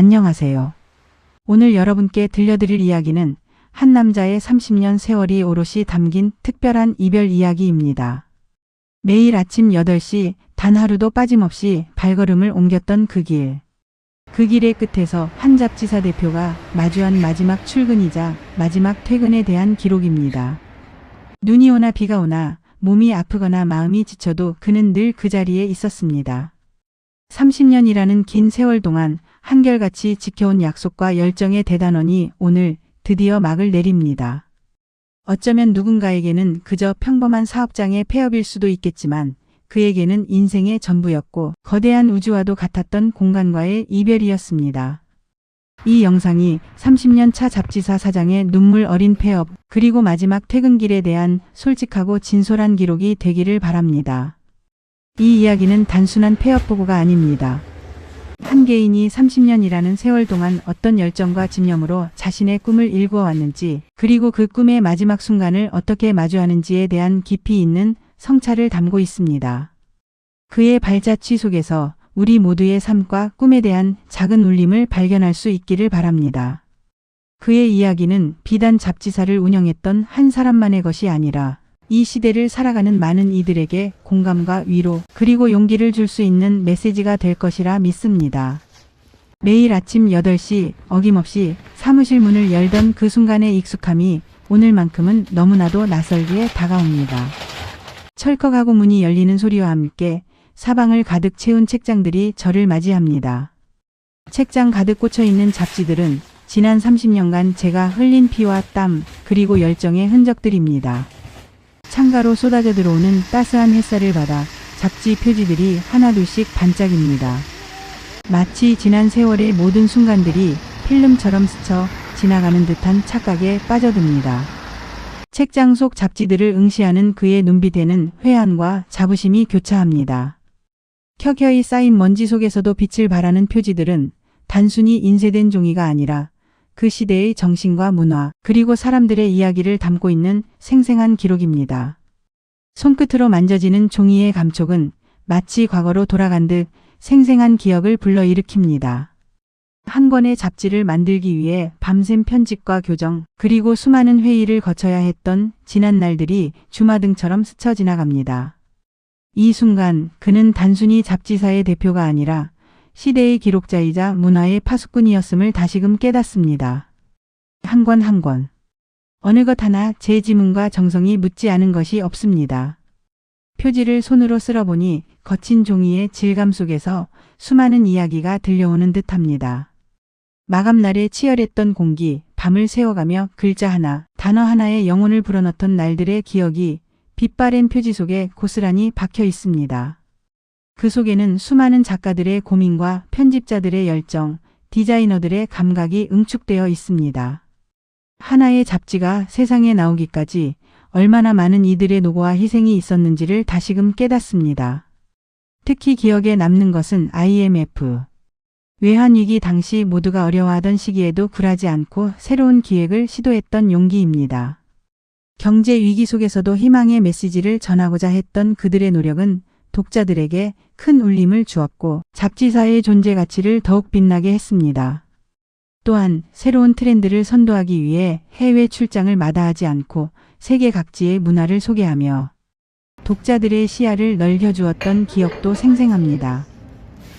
안녕하세요. 오늘 여러분께 들려드릴 이야기는 한 남자의 30년 세월이 오롯이 담긴 특별한 이별 이야기입니다. 매일 아침 8시 단 하루도 빠짐없이 발걸음을 옮겼던 그 길. 그 길의 끝에서 한 잡지사 대표가 마주한 마지막 출근이자 마지막 퇴근에 대한 기록입니다. 눈이 오나 비가 오나 몸이 아프거나 마음이 지쳐도 그는 늘 그 자리에 있었습니다. 30년이라는 긴 세월 동안 한결같이 지켜온 약속과 열정의 대단원이 오늘 드디어 막을 내립니다. 어쩌면 누군가에게는 그저 평범한 사업장의 폐업일 수도 있겠지만 그에게는 인생의 전부였고 거대한 우주와도 같았던 공간과의 이별이었습니다. 이 영상이 30년 차 잡지사 사장의 눈물 어린 폐업 그리고 마지막 퇴근길에 대한 솔직하고 진솔한 기록이 되기를 바랍니다. 이 이야기는 단순한 폐업 보고가 아닙니다. 한 개인이 30년이라는 세월 동안 어떤 열정과 집념으로 자신의 꿈을 일구어 왔는지 그리고 그 꿈의 마지막 순간을 어떻게 마주하는지에 대한 깊이 있는 성찰을 담고 있습니다. 그의 발자취 속에서 우리 모두의 삶과 꿈에 대한 작은 울림을 발견할 수 있기를 바랍니다. 그의 이야기는 비단 잡지사를 운영했던 한 사람만의 것이 아니라 이 시대를 살아가는 많은 이들에게 공감과 위로 그리고 용기를 줄 수 있는 메시지가 될 것이라 믿습니다. 매일 아침 8시 어김없이 사무실 문을 열던 그 순간의 익숙함이 오늘만큼은 너무나도 낯설게 다가옵니다. 철컥하고 문이 열리는 소리와 함께 사방을 가득 채운 책장들이 저를 맞이합니다. 책장 가득 꽂혀있는 잡지들은 지난 30년간 제가 흘린 피와 땀 그리고 열정의 흔적들입니다. 창가로 쏟아져 들어오는 따스한 햇살을 받아 잡지 표지들이 하나둘씩 반짝입니다. 마치 지난 세월의 모든 순간들이 필름처럼 스쳐 지나가는 듯한 착각에 빠져듭니다. 책장 속 잡지들을 응시하는 그의 눈빛에는 회한과 자부심이 교차합니다. 켜켜이 쌓인 먼지 속에서도 빛을 발하는 표지들은 단순히 인쇄된 종이가 아니라 그 시대의 정신과 문화 그리고 사람들의 이야기를 담고 있는 생생한 기록입니다. 손끝으로 만져지는 종이의 감촉은 마치 과거로 돌아간 듯 생생한 기억을 불러일으킵니다. 한 권의 잡지를 만들기 위해 밤샘 편집과 교정 그리고 수많은 회의를 거쳐야 했던 지난 날들이 주마등처럼 스쳐 지나갑니다. 이 순간 그는 단순히 잡지사의 대표가 아니라 시대의 기록자이자 문화의 파수꾼이었음을 다시금 깨닫습니다. 한 권 한 권. 어느 것 하나 제 지문과 정성이 묻지 않은 것이 없습니다. 표지를 손으로 쓸어보니 거친 종이의 질감 속에서 수많은 이야기가 들려오는 듯합니다. 마감날에 치열했던 공기, 밤을 새워가며 글자 하나, 단어 하나에 영혼을 불어넣던 날들의 기억이 빛바랜 표지 속에 고스란히 박혀 있습니다. 그 속에는 수많은 작가들의 고민과 편집자들의 열정, 디자이너들의 감각이 응축되어 있습니다. 하나의 잡지가 세상에 나오기까지 얼마나 많은 이들의 노고와 희생이 있었는지를 다시금 깨닫습니다. 특히 기억에 남는 것은 IMF. 외환위기 당시 모두가 어려워하던 시기에도 굴하지 않고 새로운 기획을 시도했던 용기입니다. 경제 위기 속에서도 희망의 메시지를 전하고자 했던 그들의 노력은 독자들에게 큰 울림을 주었고 잡지사의 존재 가치를 더욱 빛나게 했습니다. 또한 새로운 트렌드를 선도하기 위해 해외 출장을 마다하지 않고 세계 각지의 문화를 소개하며 독자들의 시야를 넓혀주었던 기억도 생생합니다.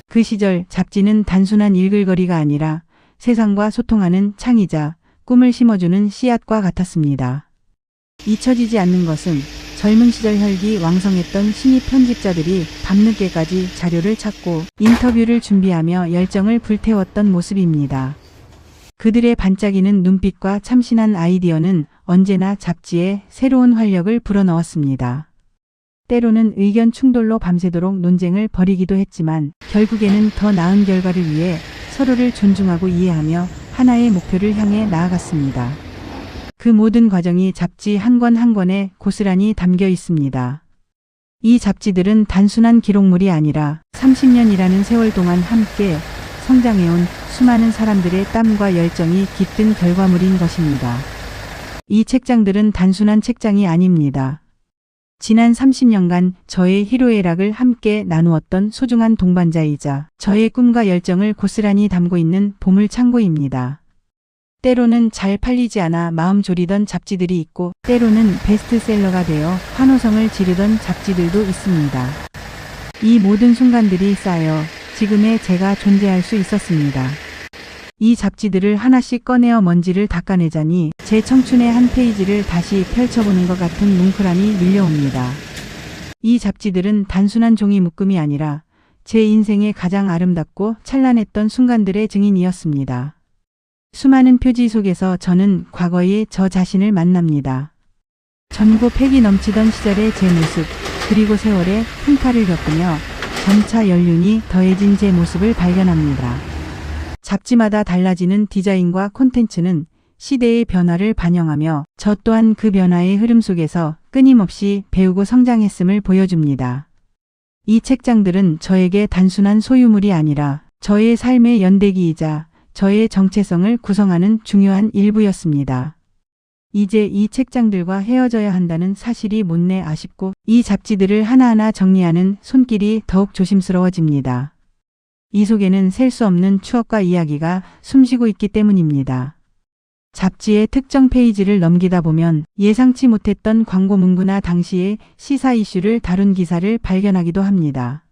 그 시절 잡지는 단순한 읽을거리가 아니라 세상과 소통하는 창이자 꿈을 심어주는 씨앗과 같았습니다. 잊혀지지 않는 것은 젊은 시절 혈기 왕성했던 신입 편집자들이 밤늦게까지 자료를 찾고 인터뷰를 준비하며 열정을 불태웠던 모습입니다. 그들의 반짝이는 눈빛과 참신한 아이디어는 언제나 잡지에 새로운 활력을 불어넣었습니다. 때로는 의견 충돌로 밤새도록 논쟁을 벌이기도 했지만 결국에는 더 나은 결과를 위해 서로를 존중하고 이해하며 하나의 목표를 향해 나아갔습니다. 그 모든 과정이 잡지 한 권 한 권에 고스란히 담겨 있습니다. 이 잡지들은 단순한 기록물이 아니라 30년이라는 세월 동안 함께 성장해온 수많은 사람들의 땀과 열정이 깃든 결과물인 것입니다. 이 책장들은 단순한 책장이 아닙니다. 지난 30년간 저의 희로애락을 함께 나누었던 소중한 동반자이자 저의 꿈과 열정을 고스란히 담고 있는 보물창고입니다. 때로는 잘 팔리지 않아 마음 졸이던 잡지들이 있고 때로는 베스트셀러가 되어 환호성을 지르던 잡지들도 있습니다. 이 모든 순간들이 쌓여 지금의 제가 존재할 수 있었습니다. 이 잡지들을 하나씩 꺼내어 먼지를 닦아내자니 제 청춘의 한 페이지를 다시 펼쳐보는 것 같은 뭉클함이 밀려옵니다. 이 잡지들은 단순한 종이 묶음이 아니라 제 인생의 가장 아름답고 찬란했던 순간들의 증인이었습니다. 수많은 표지 속에서 저는 과거의 저 자신을 만납니다. 전고 패기 넘치던 시절의 제 모습, 그리고 세월의 풍파를 겪으며 점차 연륜이 더해진 제 모습을 발견합니다. 잡지마다 달라지는 디자인과 콘텐츠는 시대의 변화를 반영하며 저 또한 그 변화의 흐름 속에서 끊임없이 배우고 성장했음을 보여줍니다. 이 책장들은 저에게 단순한 소유물이 아니라 저의 삶의 연대기이자 저의 정체성을 구성하는 중요한 일부였습니다. 이제 이 책장들과 헤어져야 한다는 사실이 못내 아쉽고 이 잡지들을 하나하나 정리하는 손길이 더욱 조심스러워집니다. 이 속에는 셀 수 없는 추억과 이야기가 숨쉬고 있기 때문입니다. 잡지의 특정 페이지를 넘기다 보면 예상치 못했던 광고 문구나 당시의 시사 이슈를 다룬 기사를 발견하기도 합니다.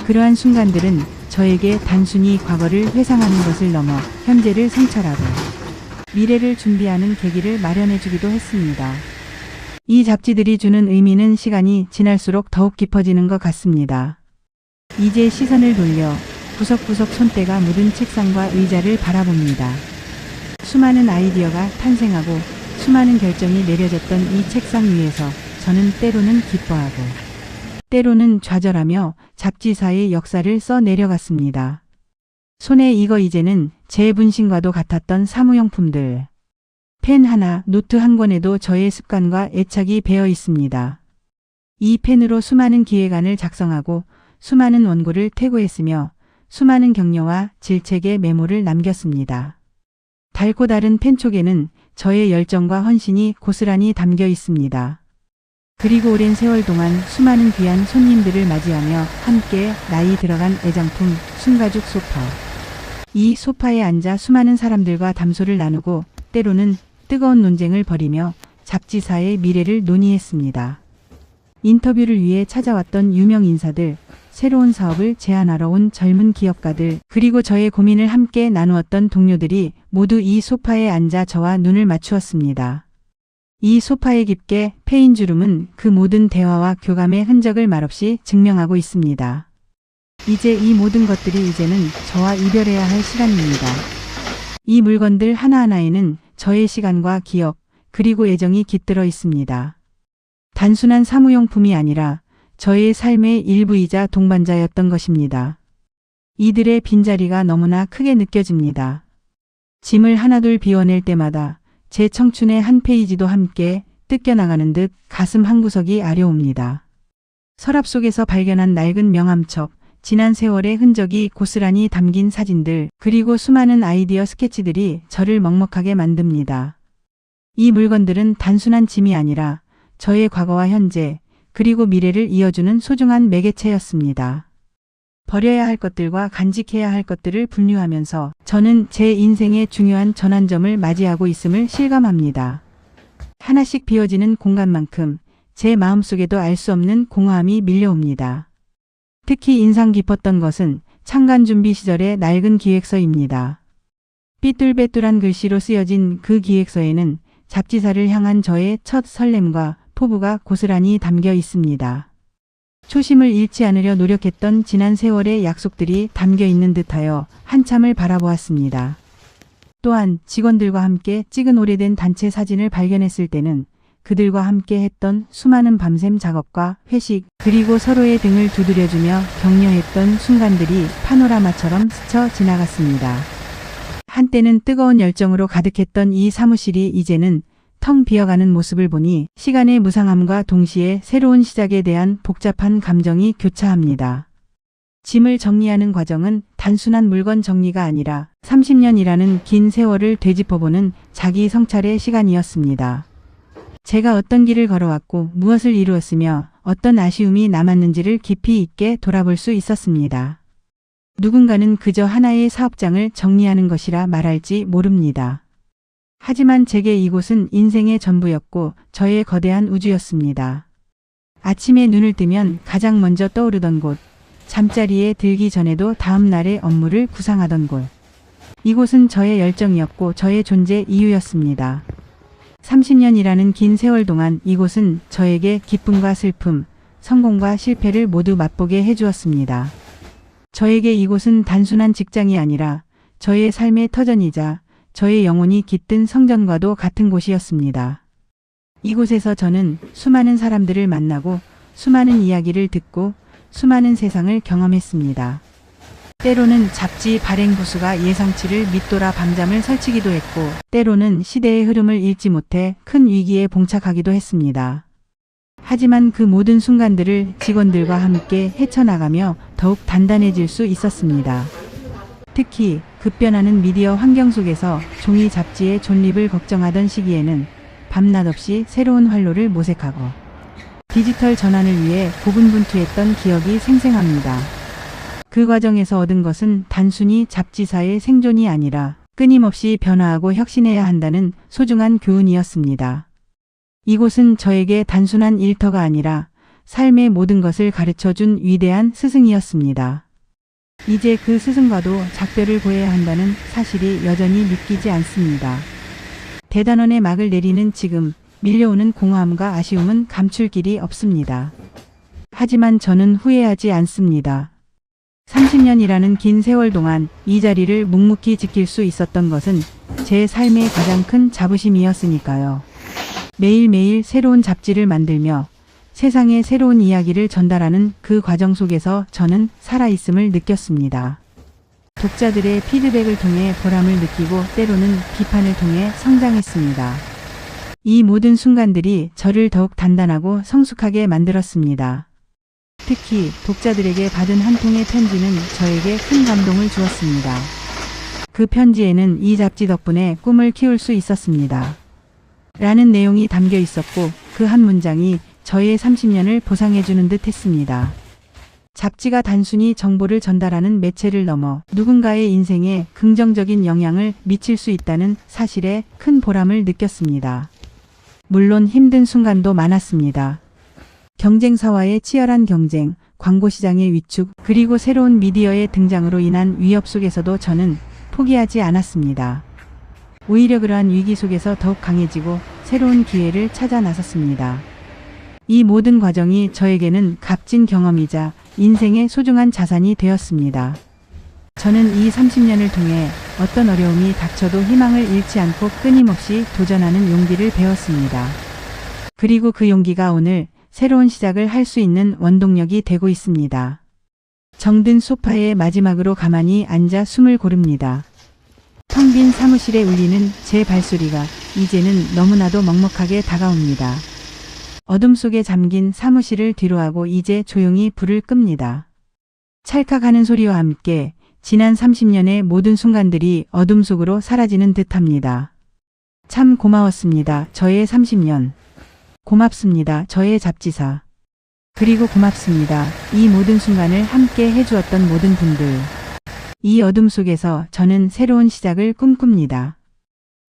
그러한 순간들은 저에게 단순히 과거를 회상하는 것을 넘어 현재를 성찰하고 미래를 준비하는 계기를 마련해 주기도 했습니다. 이 잡지들이 주는 의미는 시간이 지날수록 더욱 깊어지는 것 같습니다. 이제 시선을 돌려 구석구석 손때가 묻은 책상과 의자를 바라봅니다. 수많은 아이디어가 탄생하고 수많은 결정이 내려졌던 이 책상 위에서 저는 때로는 기뻐하고 때로는 좌절하며 잡지사의 역사를 써 내려갔습니다. 손에 익어 이제는 제 분신과도 같았던 사무용품들. 펜 하나, 노트 한 권에도 저의 습관과 애착이 배어 있습니다. 이 펜으로 수많은 기획안을 작성하고 수많은 원고를 퇴고했으며 수많은 격려와 질책의 메모를 남겼습니다. 달고 다른 펜촉에는 저의 열정과 헌신이 고스란히 담겨 있습니다. 그리고 오랜 세월 동안 수많은 귀한 손님들을 맞이하며 함께 나이 들어간 애장품 순가죽 소파. 이 소파에 앉아 수많은 사람들과 담소를 나누고 때로는 뜨거운 논쟁을 벌이며 잡지사의 미래를 논의했습니다. 인터뷰를 위해 찾아왔던 유명 인사들, 새로운 사업을 제안하러 온 젊은 기업가들, 그리고 저의 고민을 함께 나누었던 동료들이 모두 이 소파에 앉아 저와 눈을 맞추었습니다. 이 소파에 깊게 패인 주름은 그 모든 대화와 교감의 흔적을 말없이 증명하고 있습니다. 이제 이 모든 것들이 이제는 저와 이별해야 할 시간입니다. 이 물건들 하나하나에는 저의 시간과 기억, 그리고 애정이 깃들어 있습니다. 단순한 사무용품이 아니라 저의 삶의 일부이자 동반자였던 것입니다. 이들의 빈자리가 너무나 크게 느껴집니다. 짐을 하나둘 비워낼 때마다 제 청춘의 한 페이지도 함께 뜯겨나가는 듯 가슴 한구석이 아려옵니다. 서랍 속에서 발견한 낡은 명함첩, 지난 세월의 흔적이 고스란히 담긴 사진들, 그리고 수많은 아이디어 스케치들이 저를 먹먹하게 만듭니다. 이 물건들은 단순한 짐이 아니라 저의 과거와 현재, 그리고 미래를 이어주는 소중한 매개체였습니다. 버려야 할 것들과 간직해야 할 것들을 분류하면서 저는 제 인생의 중요한 전환점을 맞이하고 있음을 실감합니다. 하나씩 비워지는 공간만큼 제 마음속에도 알 수 없는 공허함이 밀려옵니다. 특히 인상 깊었던 것은 창간 준비 시절의 낡은 기획서입니다. 삐뚤빼뚤한 글씨로 쓰여진 그 기획서에는 잡지사를 향한 저의 첫 설렘과 포부가 고스란히 담겨 있습니다. 초심을 잃지 않으려 노력했던 지난 세월의 약속들이 담겨 있는 듯하여 한참을 바라보았습니다. 또한 직원들과 함께 찍은 오래된 단체 사진을 발견했을 때는 그들과 함께 했던 수많은 밤샘 작업과 회식, 그리고 서로의 등을 두드려주며 격려했던 순간들이 파노라마처럼 스쳐 지나갔습니다. 한때는 뜨거운 열정으로 가득했던 이 사무실이 이제는 텅 비어가는 모습을 보니 시간의 무상함과 동시에 새로운 시작에 대한 복잡한 감정이 교차합니다. 짐을 정리하는 과정은 단순한 물건 정리가 아니라 30년이라는 긴 세월을 되짚어보는 자기 성찰의 시간이었습니다. 제가 어떤 길을 걸어왔고 무엇을 이루었으며 어떤 아쉬움이 남았는지를 깊이 있게 돌아볼 수 있었습니다. 누군가는 그저 하나의 사업장을 정리하는 것이라 말할지 모릅니다. 하지만 제게 이곳은 인생의 전부였고 저의 거대한 우주였습니다. 아침에 눈을 뜨면 가장 먼저 떠오르던 곳, 잠자리에 들기 전에도 다음 날의 업무를 구상하던 곳. 이곳은 저의 열정이었고 저의 존재 이유였습니다. 30년이라는 긴 세월 동안 이곳은 저에게 기쁨과 슬픔, 성공과 실패를 모두 맛보게 해주었습니다. 저에게 이곳은 단순한 직장이 아니라 저의 삶의 터전이자 저의 영혼이 깃든 성전과도 같은 곳이었습니다. 이곳에서 저는 수많은 사람들을 만나고 수많은 이야기를 듣고 수많은 세상을 경험했습니다. 때로는 잡지 발행 부수가 예상치를 밑돌아 밤잠을 설치기도 했고 때로는 시대의 흐름을 읽지 못해 큰 위기에 봉착하기도 했습니다. 하지만 그 모든 순간들을 직원들과 함께 헤쳐나가며 더욱 단단해질 수 있었습니다. 특히 급변하는 미디어 환경 속에서 종이 잡지의 존립을 걱정하던 시기에는 밤낮 없이 새로운 활로를 모색하고 디지털 전환을 위해 고군분투했던 기억이 생생합니다. 그 과정에서 얻은 것은 단순히 잡지사의 생존이 아니라 끊임없이 변화하고 혁신해야 한다는 소중한 교훈이었습니다. 이곳은 저에게 단순한 일터가 아니라 삶의 모든 것을 가르쳐준 위대한 스승이었습니다. 이제 그 스승과도 작별을 고해야 한다는 사실이 여전히 믿기지 않습니다. 대단원의 막을 내리는 지금 밀려오는 공허함과 아쉬움은 감출 길이 없습니다. 하지만 저는 후회하지 않습니다. 30년이라는 긴 세월 동안 이 자리를 묵묵히 지킬 수 있었던 것은 제 삶의 가장 큰 자부심이었으니까요. 매일매일 새로운 잡지를 만들며 세상에 새로운 이야기를 전달하는 그 과정 속에서 저는 살아있음을 느꼈습니다. 독자들의 피드백을 통해 보람을 느끼고 때로는 비판을 통해 성장했습니다. 이 모든 순간들이 저를 더욱 단단하고 성숙하게 만들었습니다. 특히 독자들에게 받은 한 통의 편지는 저에게 큰 감동을 주었습니다. 그 편지에는 이 잡지 덕분에 꿈을 키울 수 있었습니다. 라는 내용이 담겨 있었고 그 한 문장이 저의 30년을 보상해주는 듯 했습니다. 잡지가 단순히 정보를 전달하는 매체를 넘어 누군가의 인생에 긍정적인 영향을 미칠 수 있다는 사실에 큰 보람을 느꼈습니다. 물론 힘든 순간도 많았습니다. 경쟁사와의 치열한 경쟁, 광고시장의 위축, 그리고 새로운 미디어의 등장으로 인한 위협 속에서도 저는 포기하지 않았습니다. 오히려 그러한 위기 속에서 더욱 강해지고 새로운 기회를 찾아 나섰습니다. 이 모든 과정이 저에게는 값진 경험이자 인생의 소중한 자산이 되었습니다. 저는 이 30년을 통해 어떤 어려움이 닥쳐도 희망을 잃지 않고 끊임없이 도전하는 용기를 배웠습니다. 그리고 그 용기가 오늘 새로운 시작을 할 수 있는 원동력이 되고 있습니다. 정든 소파에 마지막으로 가만히 앉아 숨을 고릅니다. 텅 빈 사무실에 울리는 제 발소리가 이제는 너무나도 먹먹하게 다가옵니다. 어둠 속에 잠긴 사무실을 뒤로하고 이제 조용히 불을 끕니다. 찰칵하는 소리와 함께 지난 30년의 모든 순간들이 어둠 속으로 사라지는 듯합니다. 참 고마웠습니다. 저의 30년. 고맙습니다. 저의 잡지사. 그리고 고맙습니다. 이 모든 순간을 함께 해주었던 모든 분들. 이 어둠 속에서 저는 새로운 시작을 꿈꿉니다.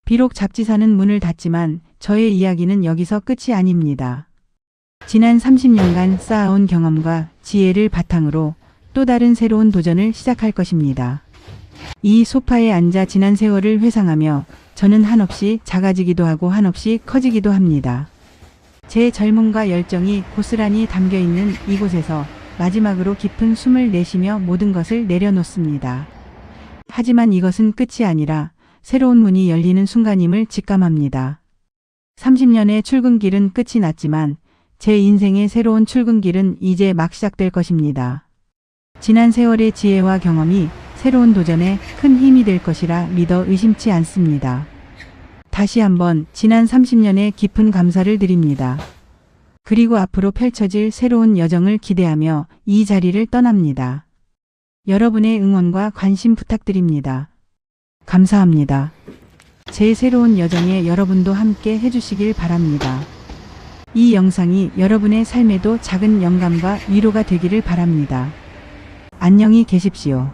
비록 잡지사는 문을 닫지만 저의 이야기는 여기서 끝이 아닙니다. 지난 30년간 쌓아온 경험과 지혜를 바탕으로 또 다른 새로운 도전을 시작할 것입니다. 이 소파에 앉아 지난 세월을 회상하며 저는 한없이 작아지기도 하고 한없이 커지기도 합니다. 제 젊음과 열정이 고스란히 담겨있는 이곳에서 마지막으로 깊은 숨을 내쉬며 모든 것을 내려놓습니다. 하지만 이것은 끝이 아니라 새로운 문이 열리는 순간임을 직감합니다. 30년의 출근길은 끝이 났지만 제 인생의 새로운 출근길은 이제 막 시작될 것입니다. 지난 세월의 지혜와 경험이 새로운 도전에 큰 힘이 될 것이라 믿어 의심치 않습니다. 다시 한번 지난 30년의 깊은 감사를 드립니다. 그리고 앞으로 펼쳐질 새로운 여정을 기대하며 이 자리를 떠납니다. 여러분의 응원과 관심 부탁드립니다. 감사합니다. 제 새로운 여정에 여러분도 함께 해주시길 바랍니다. 이 영상이 여러분의 삶에도 작은 영감과 위로가 되기를 바랍니다. 안녕히 계십시오.